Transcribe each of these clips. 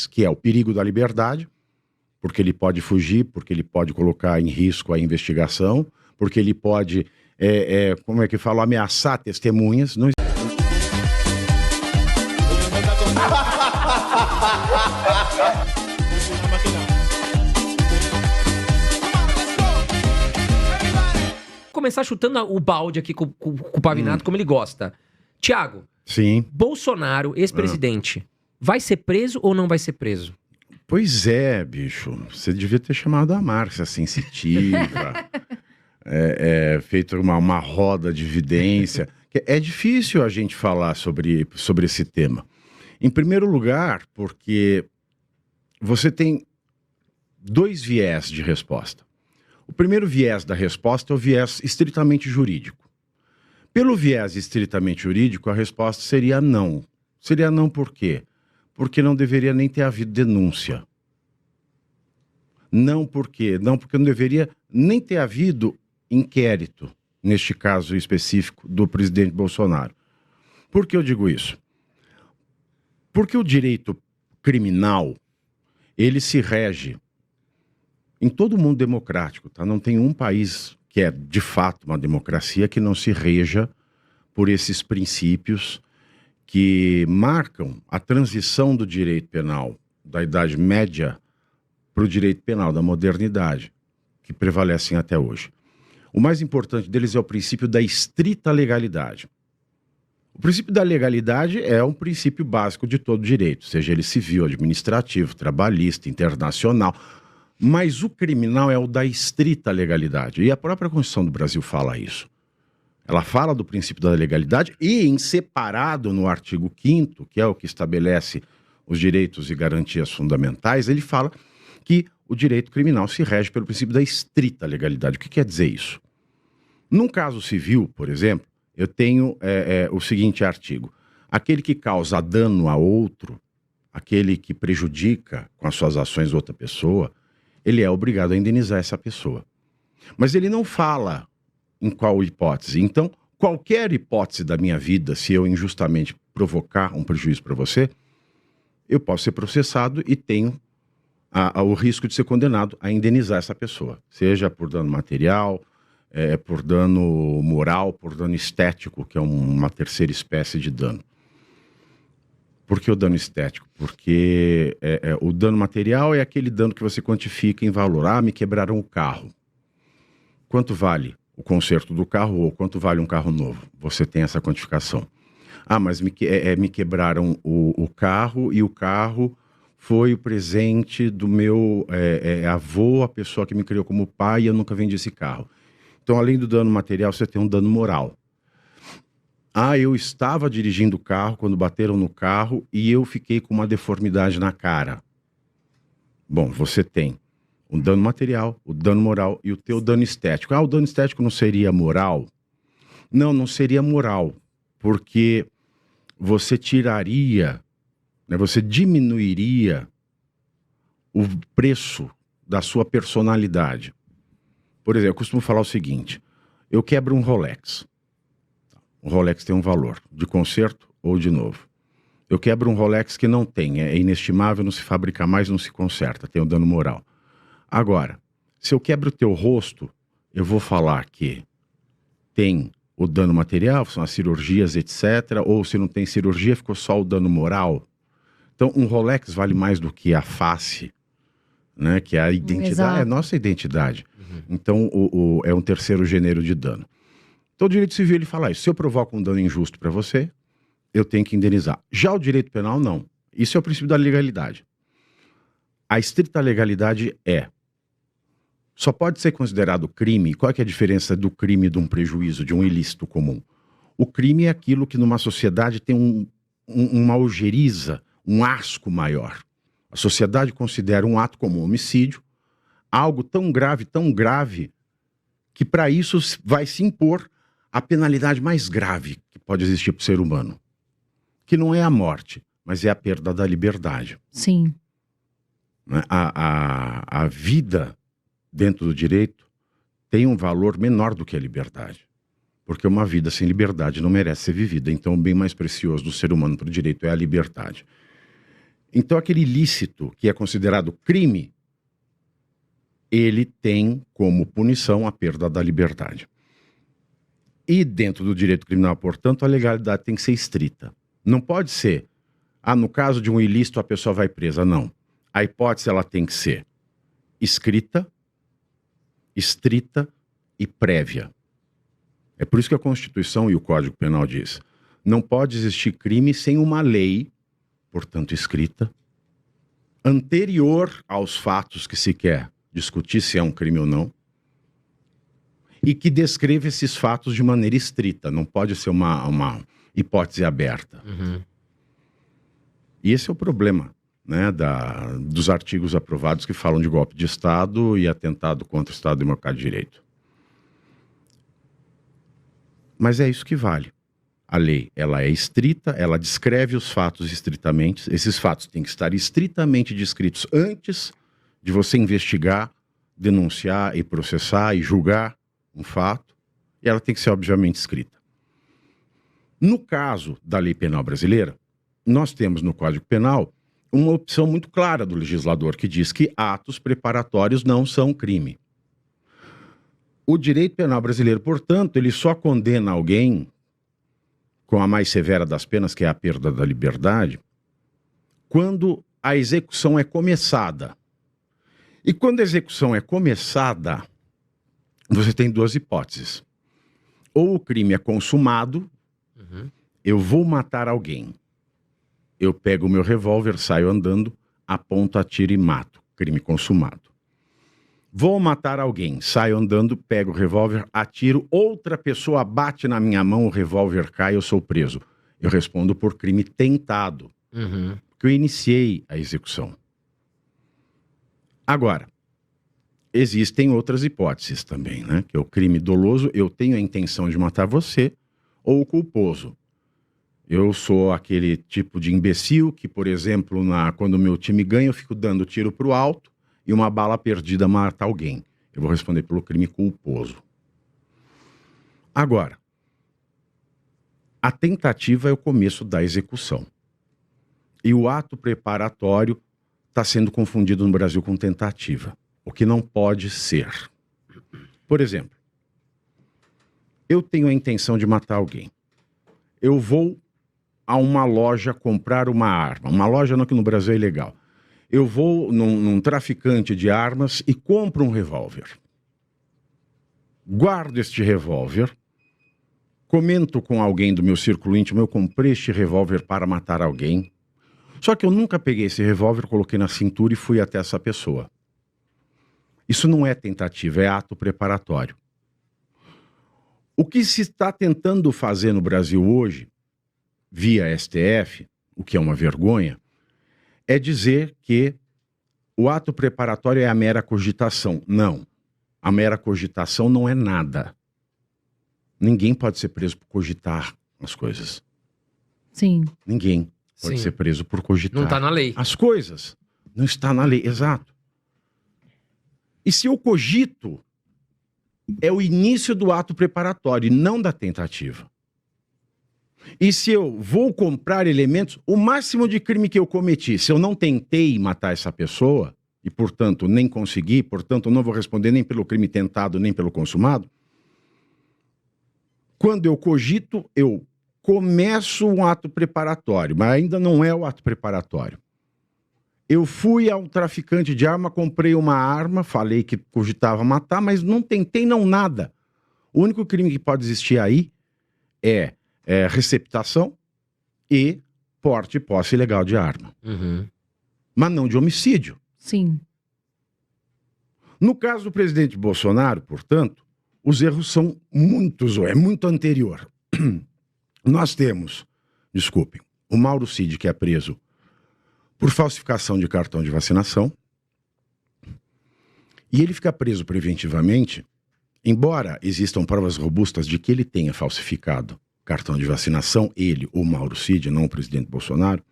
que é o perigo da liberdade, porque ele pode fugir, porque ele pode colocar em risco a investigação, porque ele pode, como é que fala, ameaçar testemunhas. Não... Começar chutando o balde aqui com o Pavinato, como ele gosta. Tiago, sim. Bolsonaro, ex-presidente, vai ser preso ou não vai ser preso? Pois é, bicho. Você devia ter chamado a Márcia Sensitiva, feito uma roda de evidência. É difícil a gente falar sobre esse tema. Em primeiro lugar, porque você tem dois viés de resposta. O primeiro viés da resposta é o viés estritamente jurídico. Pelo viés estritamente jurídico, a resposta seria não. Seria não por quê? Porque não deveria nem ter havido denúncia. Não por quê? Não porque não deveria nem ter havido inquérito, neste caso específico, do presidente Bolsonaro. Por que eu digo isso? Porque o direito criminal, ele se rege em todo o mundo democrático, tá? Não tem um país que é, de fato, uma democracia que não se reja por esses princípios que marcam a transição do direito penal da Idade Média para o direito penal da modernidade, que prevalecem até hoje. O mais importante deles é o princípio da estrita legalidade. O princípio da legalidade é um princípio básico de todo direito, seja ele civil, administrativo, trabalhista, internacional. Mas o criminal é o da estrita legalidade. E a própria Constituição do Brasil fala isso. Ela fala do princípio da legalidade e, em separado no artigo 5º, que é o que estabelece os direitos e garantias fundamentais, ele fala que o direito criminal se rege pelo princípio da estrita legalidade. O que quer dizer isso? Num caso civil, por exemplo, eu tenho o seguinte artigo. Aquele que causa dano a outro, aquele que prejudica com as suas ações outra pessoa, ele é obrigado a indenizar essa pessoa. Mas ele não fala em qual hipótese. Então, qualquer hipótese da minha vida, se eu injustamente provocar um prejuízo para você, eu posso ser processado e tenho o risco de ser condenado a indenizar essa pessoa. Seja por dano material, por dano moral, por dano estético, que é uma terceira espécie de dano. Por que o dano estético? Porque o dano material é aquele dano que você quantifica em valor. Ah, me quebraram o carro. Quanto vale o conserto do carro ou quanto vale um carro novo? Você tem essa quantificação. Ah, mas me quebraram o carro e o carro foi o presente do meu avô, a pessoa que me criou como pai, e eu nunca vendi esse carro. Então, além do dano material, você tem um dano moral. Ah, eu estava dirigindo o carro quando bateram no carro e eu fiquei com uma deformidade na cara. Bom, você tem o dano material, o dano moral e o teu dano estético. Ah, o dano estético não seria moral? Não, não seria moral, porque você tiraria, né, você diminuiria o preço da sua personalidade. Por exemplo, eu costumo falar o seguinte, eu quebro um Rolex. O Rolex tem um valor, de conserto ou de novo. Eu quebro um Rolex que não tem, é inestimável, não se fabrica mais, não se conserta, tem um dano moral. Agora, se eu quebro o teu rosto, eu vou falar que tem o dano material, são as cirurgias, etc. Ou se não tem cirurgia, ficou só o dano moral. Então, um Rolex vale mais do que a face, né? Que é a identidade, Exato. é a nossa identidade. Então, é um terceiro gênero de dano. Então, o direito civil, ele fala isso. Se eu provoco um dano injusto para você, eu tenho que indenizar. Já o direito penal, não. Isso é o princípio da legalidade. A estrita legalidade só pode ser considerado crime. Qual é que é a diferença do crime de um prejuízo, de um ilícito comum? O crime é aquilo que numa sociedade tem uma algeriza, um asco maior. A sociedade considera um ato como um homicídio algo tão grave, que para isso vai se impor a penalidade mais grave que pode existir para o ser humano. Que não é a morte, mas é a perda da liberdade. Sim. A vida dentro do direito tem um valor menor do que a liberdade. Porque uma vida sem liberdade não merece ser vivida. Então, o bem mais precioso do ser humano para o direito é a liberdade. Então, aquele ilícito que é considerado crime, ele tem como punição a perda da liberdade. E dentro do direito criminal, portanto, a legalidade tem que ser estrita. Não pode ser, no caso de um ilícito a pessoa vai presa, não. A hipótese ela tem que ser escrita, estrita e prévia. É por isso que a Constituição e o Código Penal diz: não pode existir crime sem uma lei, portanto escrita, anterior aos fatos que se quer discutir se é um crime ou não, e que descreva esses fatos de maneira estrita. Não pode ser uma hipótese aberta. Uhum. E esse é o problema, né, dos artigos aprovados que falam de golpe de Estado e atentado contra o Estado Democrático de Direito. Mas é isso que vale. A lei, ela é estrita, ela descreve os fatos estritamente. Esses fatos têm que estar estritamente descritos antes de você investigar, denunciar e processar e julgar um fato. E ela tem que ser, obviamente, escrita. No caso da lei penal brasileira, nós temos no Código Penal uma opção muito clara do legislador que diz que atos preparatórios não são crime. O direito penal brasileiro, portanto, ele só condena alguém com a mais severa das penas, que é a perda da liberdade, quando a execução é começada. E quando a execução é começada, você tem duas hipóteses. Ou o crime é consumado, eu vou matar alguém. Eu pego o meu revólver, saio andando, aponto, atiro e mato. Crime consumado. Vou matar alguém, saio andando, pego o revólver, atiro, outra pessoa bate na minha mão, o revólver cai, eu sou preso. Eu respondo por crime tentado, porque eu iniciei a execução. Agora, existem outras hipóteses também, né? Que é o crime doloso, eu tenho a intenção de matar você, ou o culposo. Eu sou aquele tipo de imbecil que, por exemplo, quando o meu time ganha, eu fico dando tiro pro alto, e uma bala perdida mata alguém. Eu vou responder pelo crime culposo. Agora, a tentativa é o começo da execução. E o ato preparatório está sendo confundido no Brasil com tentativa, o que não pode ser. Por exemplo, eu tenho a intenção de matar alguém. Eu vou a uma loja comprar uma arma. Uma loja não, que no Brasil é ilegal. Eu vou num traficante de armas e compro um revólver. Guardo este revólver, comento com alguém do meu círculo íntimo, eu comprei este revólver para matar alguém. Só que eu nunca peguei esse revólver, coloquei na cintura e fui até essa pessoa. Isso não é tentativa, é ato preparatório. O que se está tentando fazer no Brasil hoje, via STF, o que é uma vergonha, é dizer que o ato preparatório é a mera cogitação. Não. A mera cogitação não é nada. Ninguém pode ser preso por cogitar as coisas. Sim. Ninguém pode ser preso por cogitar. Não está na lei. As coisas. Não está na lei, exato. E se eu cogito, é o início do ato preparatório e não da tentativa. E se eu vou comprar elementos, o máximo de crime que eu cometi, se eu não tentei matar essa pessoa, e portanto nem consegui, portanto não vou responder nem pelo crime tentado, nem pelo consumado, quando eu cogito, eu começo um ato preparatório, mas ainda não é o ato preparatório. Eu fui ao traficante de arma, comprei uma arma, falei que cogitava matar, mas não tentei não nada. O único crime que pode existir aí é receptação e porte e posse ilegal de arma. Mas não de homicídio. Sim. No caso do presidente Bolsonaro, portanto, os erros são muito anterior. Nós temos, desculpem, o Mauro Cid, que é preso por falsificação de cartão de vacinação, e ele fica preso preventivamente, embora existam provas robustas de que ele tenha falsificado cartão de vacinação, ele, o Mauro Cid, não o presidente Bolsonaro,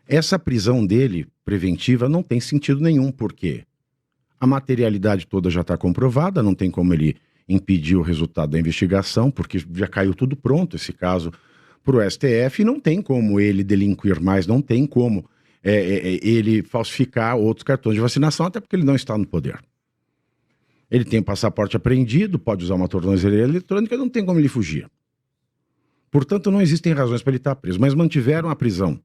essa prisão dele, preventiva, não tem sentido nenhum, porque a materialidade toda já está comprovada, não tem como ele impedir o resultado da investigação, porque já caiu tudo pronto esse caso, para o STF, não tem como ele delinquir mais, não tem como ele falsificar outros cartões de vacinação, até porque ele não está no poder. Ele tem o passaporte apreendido, pode usar uma tornozeleira eletrônica, não tem como ele fugir. Portanto, não existem razões para ele estar preso, mas mantiveram a prisão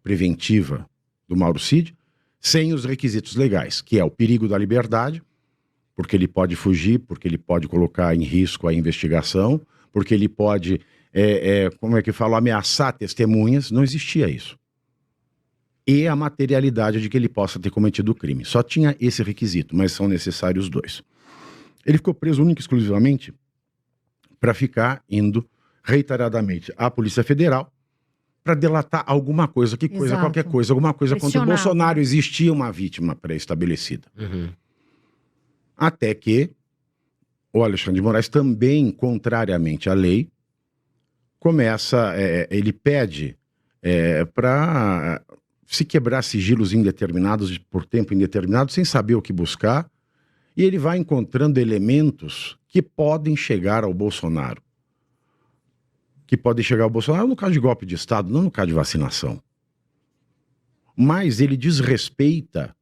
preventiva do Mauro Cid sem os requisitos legais, que é o perigo da liberdade, porque ele pode fugir, porque ele pode colocar em risco a investigação, porque ele pode, como é que fala, ameaçar testemunhas. Não existia isso. E a materialidade de que ele possa ter cometido o crime. Só tinha esse requisito, mas são necessários dois. Ele ficou preso única e exclusivamente para ficar indo reiteradamente à Polícia Federal para delatar alguma coisa, que coisa, qualquer coisa, alguma coisa contra o Bolsonaro. Existia uma vítima pré-estabelecida. Uhum. Até que o Alexandre de Moraes também, contrariamente à lei, começa, ele pede para se quebrar sigilos indeterminados por tempo indeterminado, sem saber o que buscar, e ele vai encontrando elementos que podem chegar ao Bolsonaro. Que podem chegar ao Bolsonaro no caso de golpe de Estado, não no caso de vacinação. Mas ele desrespeita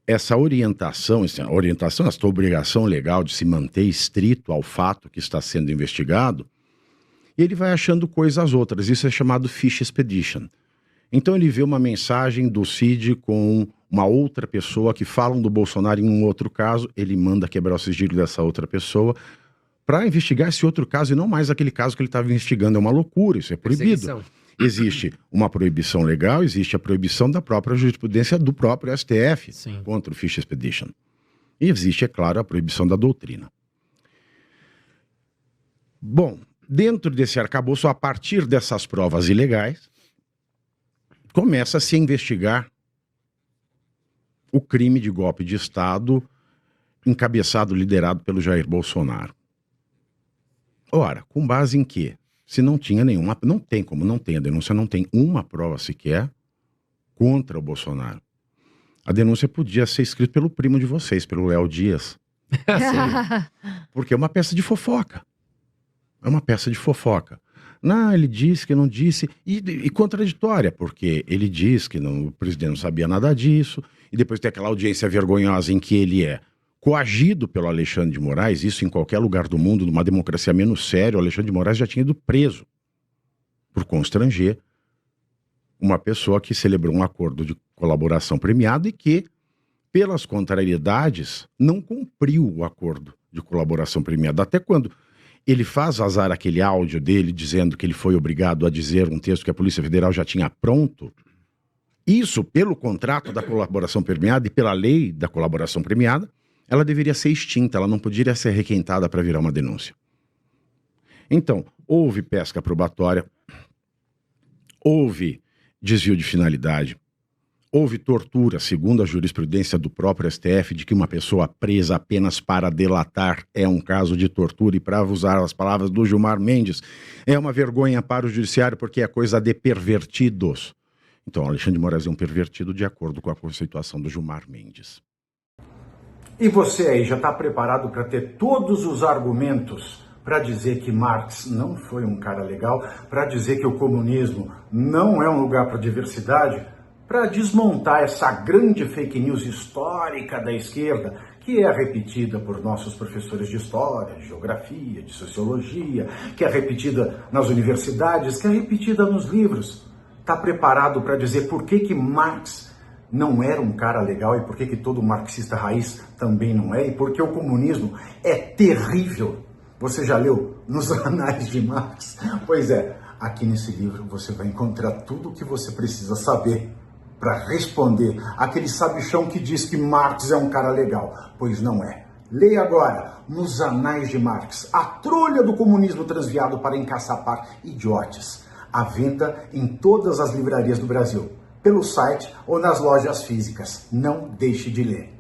essa orientação, essa obrigação legal de se manter estrito ao fato que está sendo investigado, e ele vai achando coisas outras. Isso é chamado Fish Expedition. Então ele vê uma mensagem do Cid com uma outra pessoa que falam do Bolsonaro em um outro caso, ele manda quebrar o sigilo dessa outra pessoa para investigar esse outro caso e não mais aquele caso que ele estava investigando. É uma loucura, isso é proibido. Existe uma proibição legal, existe a proibição da própria jurisprudência do próprio STF contra o Fish Expedition. E existe, é claro, a proibição da doutrina. Bom, dentro desse arcabouço, a partir dessas provas ilegais, começa a se investigar o crime de golpe de Estado encabeçado, liderado pelo Jair Bolsonaro. Ora, com base em quê? Se não tinha nenhuma, não tem como, não tem a denúncia, não tem uma prova sequer contra o Bolsonaro. A denúncia podia ser escrita pelo primo de vocês, pelo Léo Dias. Porque é uma peça de fofoca. É uma peça de fofoca. Não, ele disse que não disse, e contraditória, porque ele diz que o presidente não sabia nada disso, e depois tem aquela audiência vergonhosa em que ele é coagido pelo Alexandre de Moraes. Isso em qualquer lugar do mundo, numa democracia menos séria, o Alexandre de Moraes já tinha ido preso por constranger uma pessoa que celebrou um acordo de colaboração premiado e que, pelas contrariedades, não cumpriu o acordo de colaboração premiada. Até quando ele faz vazar aquele áudio dele dizendo que ele foi obrigado a dizer um texto que a Polícia Federal já tinha pronto, isso, pelo contrato da colaboração premiada e pela lei da colaboração premiada, ela deveria ser extinta, ela não poderia ser requentada para virar uma denúncia. Então, houve pesca probatória, houve desvio de finalidade, houve tortura, segundo a jurisprudência do próprio STF, de que uma pessoa presa apenas para delatar é um caso de tortura, e para usar as palavras do Gilmar Mendes, é uma vergonha para o judiciário porque é coisa de pervertidos. Então, Alexandre de Moraes é um pervertido de acordo com a conceituação do Gilmar Mendes. E você aí já está preparado para ter todos os argumentos para dizer que Marx não foi um cara legal, para dizer que o comunismo não é um lugar para diversidade, para desmontar essa grande fake news histórica da esquerda, que é repetida por nossos professores de história, de geografia, de sociologia, que é repetida nas universidades, que é repetida nos livros. Está preparado para dizer por que Marx não era um cara legal e por que todo marxista raiz também não é, e porque o comunismo é terrível. Você já leu nos Anais de Marx? Pois é, aqui nesse livro você vai encontrar tudo o que você precisa saber para responder aquele sabichão que diz que Marx é um cara legal, pois não é. Leia agora, nos Anais de Marx, a trolha do comunismo transviado para encaçapar idiotes. À venda em todas as livrarias do Brasil, pelo site ou nas lojas físicas. Não deixe de ler.